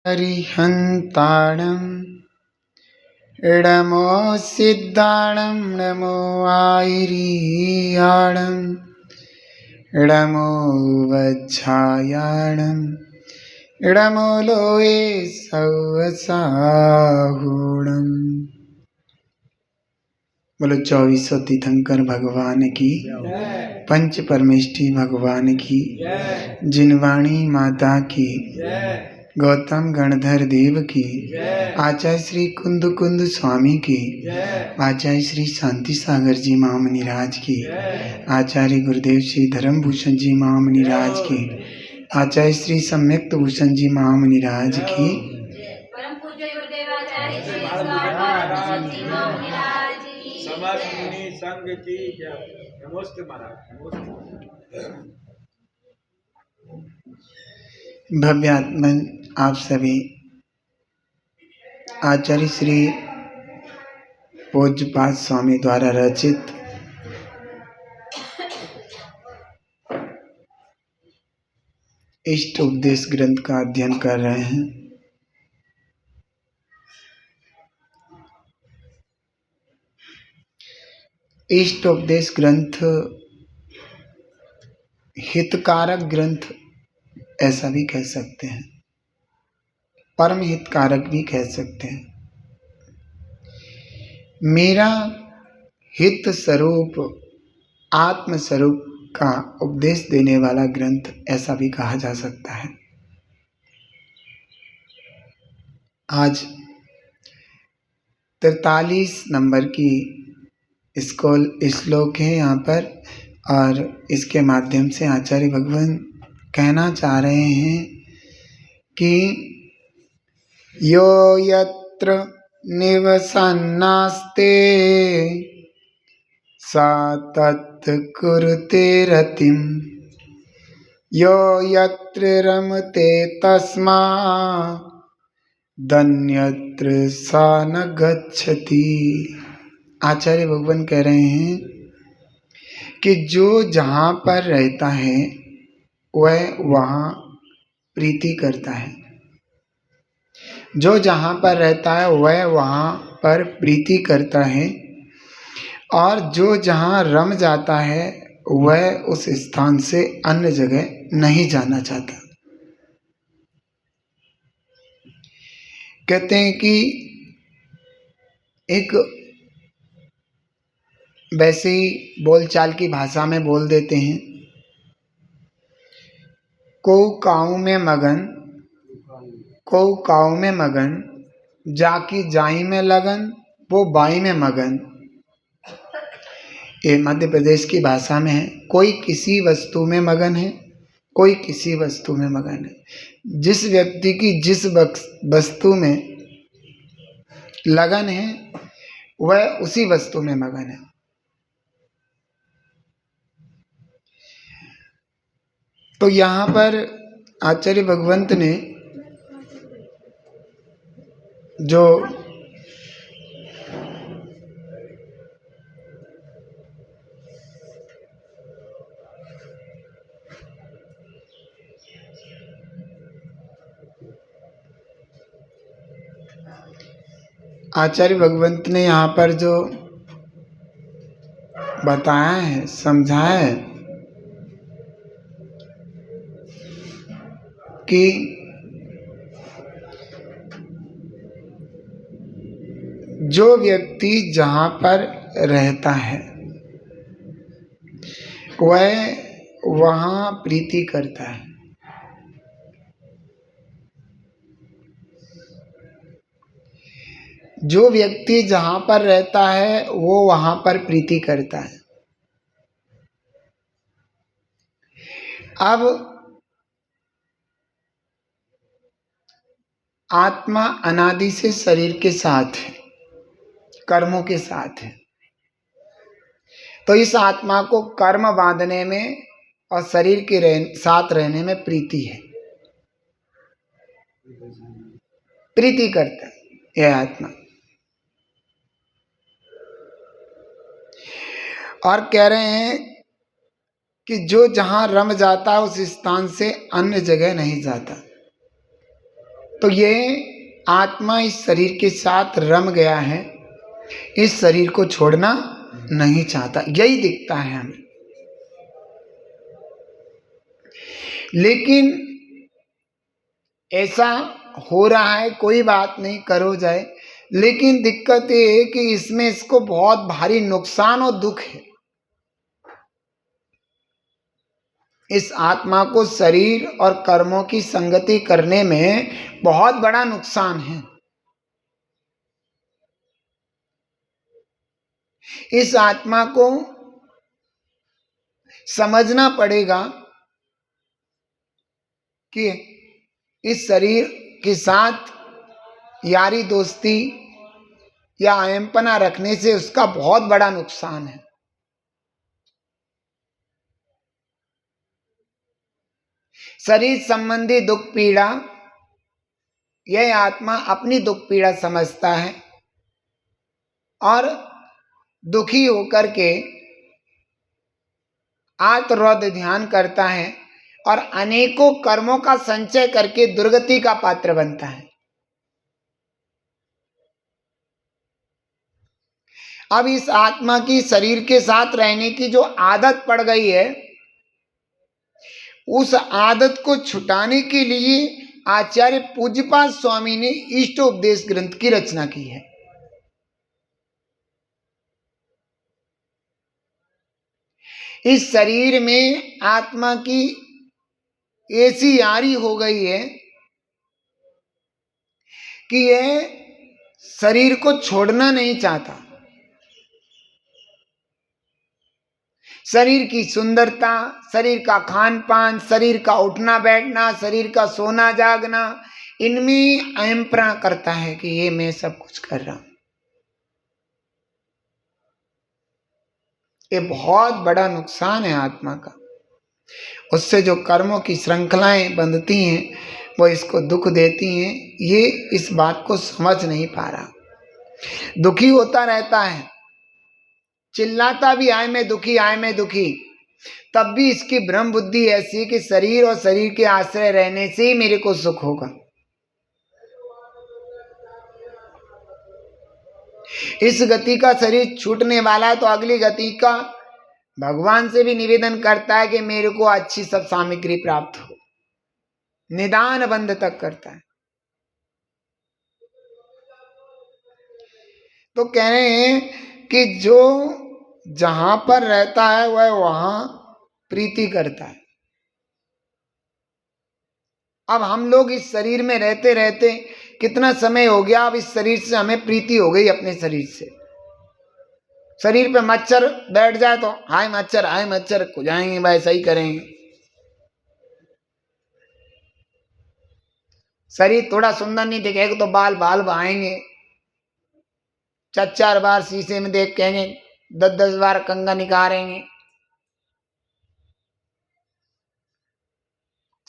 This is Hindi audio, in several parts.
हरिहन्ताणम् नमो सिद्धाणं नमो आयर्याणं नमो वज्झायाणं नमो लोये सवसाहुणम्। बोलो 2400 तीर्थंकर भगवान की, पंच परमेष्ठी भगवान की, जिनवाणी माता की, गौतम गणधर देव की, आचार्य श्री कुंद कुंद स्वामी की, आचार्य श्री शांति सागर जी महामुनिराज की, आचार्य गुरुदेव श्री धर्मभूषण जी महामुनिराज की, आचार्य श्री सम्यक्त भूषण जी महामुनिराज की, परम पूज्य गुरुदेवाचार्य श्री स्वामी जी महाराज की, समस्त मुनि संघ की जय। नमस्ते महाराज, नमस्ते। भव्यात्मन आप सभी आचार्य श्री पूज्यपाद स्वामी द्वारा रचित इष्ट उपदेश ग्रंथ का अध्ययन कर रहे हैं। इष्ट उपदेश ग्रंथ हितकारक ग्रंथ ऐसा भी कह सकते हैं, परम हितकारक भी कह सकते हैं। मेरा हित स्वरूप आत्म स्वरूप का उपदेश देने वाला ग्रंथ ऐसा भी कहा जा सकता है। आज 43 नंबर की श्लोक है यहाँ पर, और इसके माध्यम से आचार्य भगवान कहना चाह रहे हैं कि यो यत्र निवसन्नास्ते सा तत् कुरुते रतिम्, यो यत्र रमते तस्मा दन्यत्र सा न गच्छति। आचार्य भगवान कह रहे हैं कि जो जहाँ पर रहता है वह वहाँ प्रीति करता है, जो जहाँ पर रहता है वह वहाँ पर प्रीति करता है, और जो जहाँ रम जाता है वह उस स्थान से अन्य जगह नहीं जाना चाहता। कहते हैं कि एक वैसे ही बोलचाल की भाषा में बोल देते हैं, को काऊ में मगन, को काऊ में मगन, जाकी जाई में लगन, वो बाई में मगन। ये मध्य प्रदेश की भाषा में है। कोई किसी वस्तु में मगन है, कोई किसी वस्तु में मगन है। जिस व्यक्ति की जिस वस्तु में लगन है वह उसी वस्तु में मगन है। तो यहाँ पर आचार्य भगवंत ने जो आचार्य भगवंत ने यहाँ पर जो बताया है, समझाया है कि जो व्यक्ति जहाँ पर रहता है वह वहाँ प्रीति करता है। जो व्यक्ति जहाँ पर रहता है वो वहाँ पर प्रीति करता है। अब आत्मा अनादि से शरीर के साथ है, कर्मों के साथ है। तो इस आत्मा को कर्म बांधने में और शरीर के साथ रहने में प्रीति है, प्रीति करता है यह आत्मा। और कह रहे हैं कि जो जहां रम जाता है उस स्थान से अन्य जगह नहीं जाता। तो ये आत्मा इस शरीर के साथ रम गया है, इस शरीर को छोड़ना नहीं चाहता, यही दिखता है हमें। लेकिन ऐसा हो रहा है, कोई बात नहीं, करो जाए। लेकिन दिक्कत ये है कि इसमें इसको बहुत भारी नुकसान और दुख है। इस आत्मा को शरीर और कर्मों की संगति करने में बहुत बड़ा नुकसान है। इस आत्मा को समझना पड़ेगा कि इस शरीर के साथ यारी दोस्ती या अहमपना रखने से उसका बहुत बड़ा नुकसान है। शरीर संबंधी दुख पीड़ा, यह आत्मा अपनी दुख पीड़ा समझता है और दुखी होकर के आत्मरौद्र ध्यान करता है और अनेकों कर्मों का संचय करके दुर्गति का पात्र बनता है। अब इस आत्मा की शरीर के साथ रहने की जो आदत पड़ गई है, उस आदत को छुटाने के लिए आचार्य पूज्यपाद स्वामी ने इष्ट उपदेश ग्रंथ की रचना की है। इस शरीर में आत्मा की ऐसी यारी हो गई है कि यह शरीर को छोड़ना नहीं चाहता। शरीर की सुंदरता, शरीर का खान पान, शरीर का उठना बैठना, शरीर का सोना जागना, इनमें अहंपना करता है कि ये मैं सब कुछ कर रहा हूं। ये बहुत बड़ा नुकसान है आत्मा का। उससे जो कर्मों की श्रृंखलाएं बंधती हैं वो इसको दुख देती हैं। ये इस बात को समझ नहीं पा रहा, दुखी होता रहता है, चिल्लाता भी आए मैं दुखी, आए मैं दुखी। तब भी इसकी भ्रम बुद्धि ऐसी कि शरीर और शरीर के आश्रय रहने से ही मेरे को सुख होगा। इस गति का शरीर छूटने वाला है तो अगली गति का भगवान से भी निवेदन करता है कि मेरे को अच्छी सब सामग्री प्राप्त हो, निदान बंध तक करता है। तो कह रहे हैं कि जो जहां पर रहता है वह वहां प्रीति करता है। अब हम लोग इस शरीर में रहते रहते कितना समय हो गया, अब इस शरीर से हमें प्रीति हो गई। अपने शरीर से, शरीर पे मच्छर बैठ जाए तो हाय मच्छर को जाएंगे भाई, सही करेंगे। शरीर थोड़ा सुंदर नहीं दिखेगा तो बाल बहाएंगे, 4 बार शीशे में देख कहेंगे, 10 बार कंघा निकालेंगे।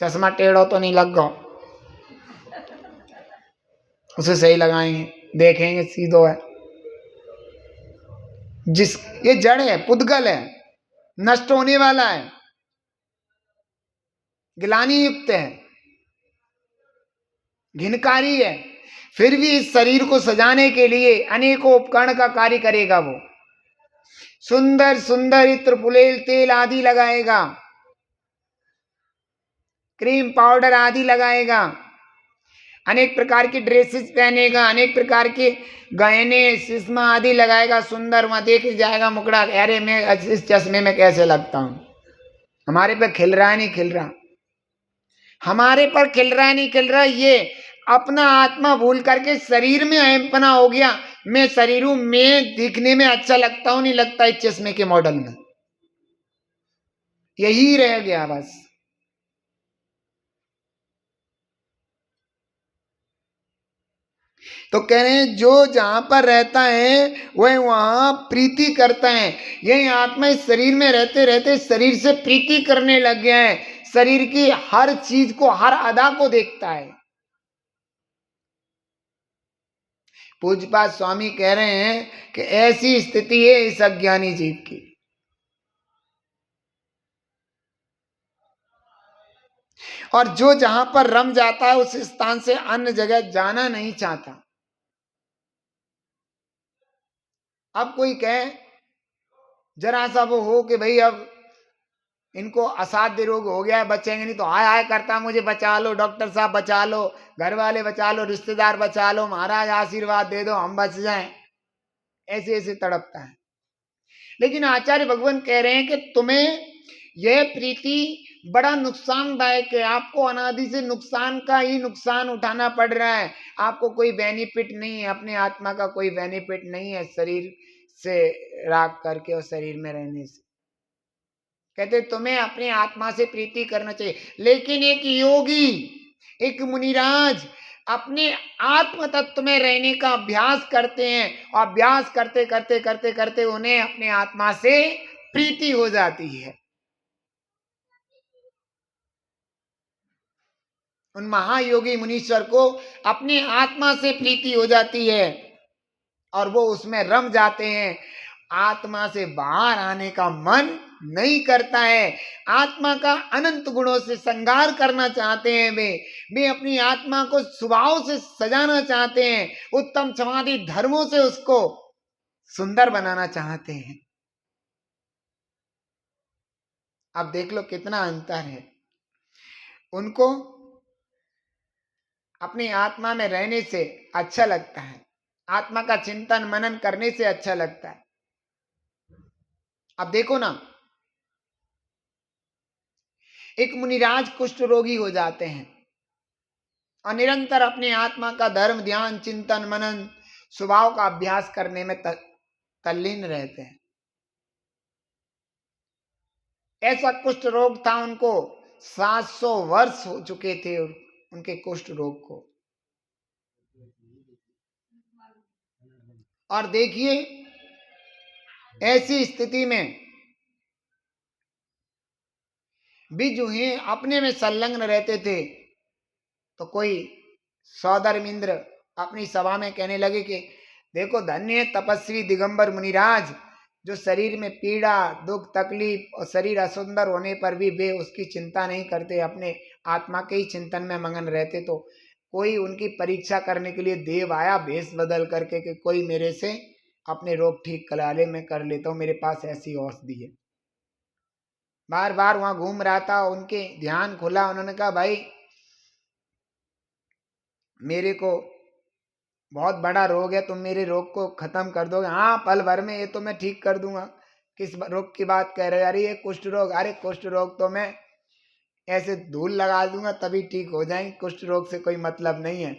चश्मा टेढ़ो तो नहीं लग गो, उसे सही लगाएंगे, देखेंगे सीधो है। ये जड़ है, पुद्गल है, नष्ट होने वाला है, ग्लानि युक्त है, घिनकारी है। फिर भी इस शरीर को सजाने के लिए अनेकों उपकरण का कार्य करेगा। वो सुंदर सुंदर इत्र पुलेल तेल आदि लगाएगा, क्रीम पाउडर आदि लगाएगा, अनेक प्रकार की ड्रेसेस पहनेगा, अनेक प्रकार के गहने सिस्मा आदि लगाएगा। सुंदर वहां देख जाएगा मुकड़ा, अरे मैं इस चश्मे में कैसे लगता हूं, हमारे पे खिल रहा है नहीं खिल रहा, हमारे पर खिल रहा है नहीं खिल रहा। ये अपना आत्मा भूल करके शरीर में अहमपना हो गया। मैं शरीर हूं, मैं दिखने में अच्छा लगता हूं नहीं लगता इस चश्मे के मॉडल में, यही रह गया बस। तो कह रहे हैं जो जहां पर रहता है वह वहां प्रीति करता है। यही आत्मा इस शरीर में रहते रहते शरीर से प्रीति करने लग गया है, शरीर की हर चीज को, हर अदा को देखता है। पूज्यपाद स्वामी कह रहे हैं कि ऐसी स्थिति है इस अज्ञानी जीव की। और जो जहां पर रम जाता है उस स्थान से अन्य जगह जाना नहीं चाहता। अब कोई कहे जरा सा वो हो कि भाई अब इनको असाध्य रोग हो गया है, बचेंगे नहीं, तो हाय हाय करता मुझे बचा लो, डॉक्टर साहब बचा लो, घर वाले बचा लो, रिश्तेदार बचा लो, महाराज आशीर्वाद दे दो हम बच जाएं, ऐसे ऐसे तड़पता है। लेकिन आचार्य भगवान कह रहे हैं कि तुम्हें यह प्रीति बड़ा नुकसानदायक है, आपको अनादि से नुकसान का ही नुकसान उठाना पड़ रहा है, आपको कोई बेनिफिट नहीं है, अपने आत्मा का कोई बेनिफिट नहीं है शरीर से राग करके और शरीर में रहने से। कहते तुम्हें अपने आत्मा से प्रीति करना चाहिए। लेकिन एक योगी, एक मुनिराज अपने आत्म तत्व में रहने का अभ्यास करते हैं, और अभ्यास करते करते करते करते उन्हें अपने आत्मा से प्रीति हो जाती है। उन महायोगी मुनीश्वर को अपने आत्मा से प्रीति हो जाती है और वो उसमें रम जाते हैं। आत्मा से बाहर आने का मन नहीं करता है। आत्मा का अनंत गुणों से श्रृंगार करना चाहते हैं। वे अपनी आत्मा को स्वभाव से सजाना चाहते हैं, उत्तम समाधि धर्मों से उसको सुंदर बनाना चाहते हैं। अब देख लो कितना अंतर है। उनको अपनी आत्मा में रहने से अच्छा लगता है, आत्मा का चिंतन मनन करने से अच्छा लगता है। अब देखो ना, एक मुनिराज कुष्ठ रोगी हो जाते हैं और निरंतर अपने आत्मा का धर्म ध्यान चिंतन मनन स्वभाव का अभ्यास करने में तल्लीन रहते हैं। ऐसा कुष्ठ रोग था उनको, 700 वर्ष हो चुके थे उनके कुष्ठ रोग को। और देखिए ऐसी स्थिति में भी जो है अपने में संलग्न रहते थे, तो कोई सौदर्म इंद्र अपनी सभा में कहने लगे कि देखो धन्य है तपस्वी दिगंबर मुनिराज, जो शरीर में पीड़ा दुख तकलीफ और शरीर असुंदर होने पर भी वे उसकी चिंता नहीं करते, अपने आत्मा के ही चिंतन में मगन रहते। तो कोई उनकी परीक्षा करने के लिए देव आया भेष बदल करके कि कोई मेरे से अपने रोग ठीक करा ले, मैं कर लेता हूँ, मेरे पास ऐसी औषधि है। बार बार वहां घूम रहा था, उनके ध्यान खुला, उन्होंने कहा भाई मेरे को बहुत बड़ा रोग है, तुम मेरे रोग को खत्म कर दोगे? हाँ पल भर में ये तो मैं ठीक कर दूंगा। किस रोग की बात कह रहे हो? अरे ये कुष्ठ रोग। अरे कुष्ठ रोग तो मैं ऐसे धूल लगा दूंगा तभी ठीक हो जाएंगे, कुष्ठ रोग से कोई मतलब नहीं है।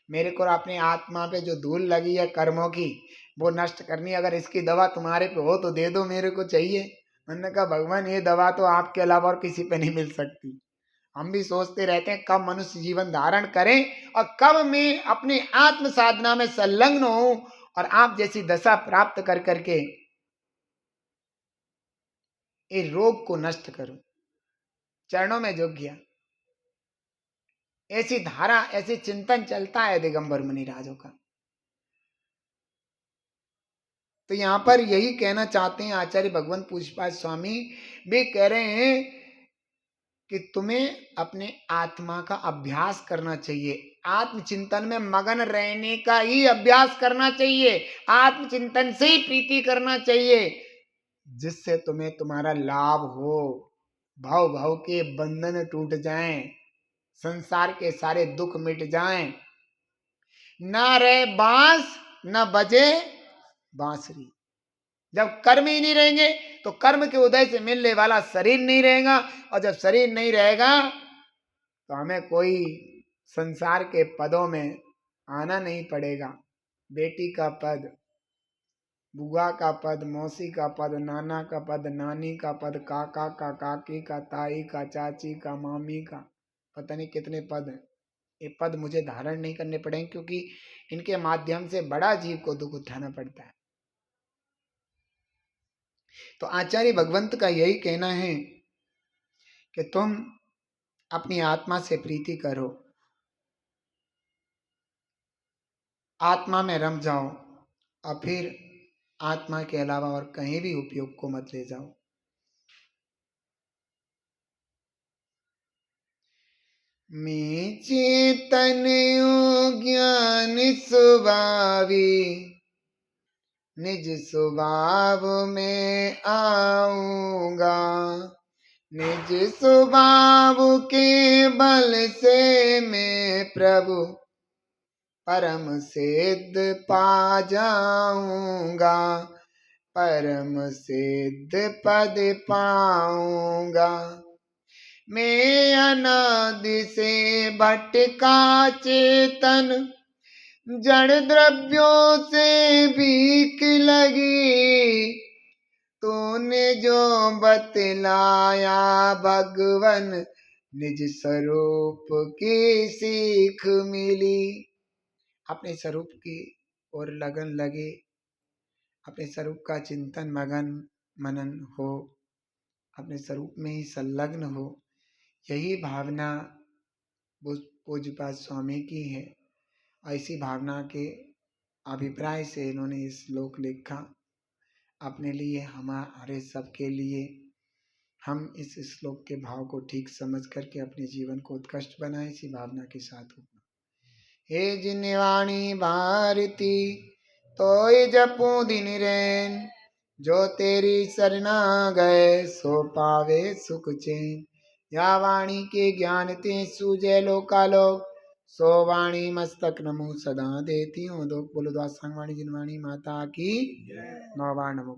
मेरे को अपनी आत्मा पे जो धूल लगी है कर्मों की वो नष्ट करनी है, अगर इसकी दवा तुम्हारे पे हो तो दे दो, मेरे को चाहिए। मैंने कहा भगवान ये दवा तो आपके अलावा और किसी पे नहीं मिल सकती। हम भी सोचते रहते हैं कब मनुष्य जीवन धारण करें और कब मैं अपने आत्म साधना में संलग्न हूं और आप जैसी दशा प्राप्त कर करके ये रोग को नष्ट करूं, चरणों में झुक गया। ऐसी धारा ऐसी चिंतन चलता है दिगंबर मुनिराजों का। तो यहां पर यही कहना चाहते हैं आचार्य भगवान पूज्यपाद स्वामी, वे कह रहे हैं कि तुम्हें अपने आत्मा का अभ्यास करना चाहिए, आत्मचिंतन में मगन रहने का ही अभ्यास करना चाहिए, आत्मचिंतन से ही प्रीति करना चाहिए, जिससे तुम्हें तुम्हारा लाभ हो, भव भव के बंधन टूट जाएं, संसार के सारे दुख मिट जाएं, ना रहे बांस न बजे बांसुरी। जब कर्म ही नहीं रहेंगे तो कर्म के उदय से मिलने वाला शरीर नहीं रहेगा, और जब शरीर नहीं रहेगा तो हमें कोई संसार के पदों में आना नहीं पड़ेगा। बेटी का पद, बुआ का पद, मौसी का पद, नाना का पद, नानी का पद, काका का, काकी का, ताई का, चाची का, मामी का, पता नहीं कितने पद हैं। ये पद मुझे धारण नहीं करने पड़ेंगे क्योंकि इनके माध्यम से बड़ा जीव को दुख उठाना पड़ता है। तो आचार्य भगवंत का यही कहना है कि तुम अपनी आत्मा से प्रीति करो, आत्मा में रम जाओ और फिर आत्मा के अलावा और कहीं भी उपयोग को मत ले जाओ। मैं चेतन हूँ ज्ञान स्वभावी, निज स्वभाव में आऊंगा। निज स्वभाव के बल से मैं प्रभु परम सिद्ध पा जाऊंगा। परम सिद्ध पद पाऊंगा। मैं अनादि से भटका चेतन, जड़ द्रव्यों से भीख लगी। तूने जो बतलाया भगवन, निज स्वरूप की सीख मिली। अपने स्वरूप की ओर लगन लगे, अपने स्वरूप का चिंतन मगन मनन हो, अपने स्वरूप में ही संलग्न हो। यही भावना पूज्यपाद स्वामी की है। ऐसी भावना के अभिप्राय से इन्होंने इस श्लोक लिखा अपने लिए, हमारे सबके लिए। हम इस श्लोक के भाव को ठीक समझ करके अपने जीवन को उत्कृष्ट बनाए, इसी भावना के साथ होगा। हे जिनवाणी भारती तोय जपू दिन रैन, जो तेरी शरणा गए सो पावे सुख चैन। या वाणी के ज्ञान ते सूझे लोकालोक, सो वाणी मस्तक नमो सदा देती हूँ। दो बोलो दास वाणी जिनवाणी माता की नौ बार नमो।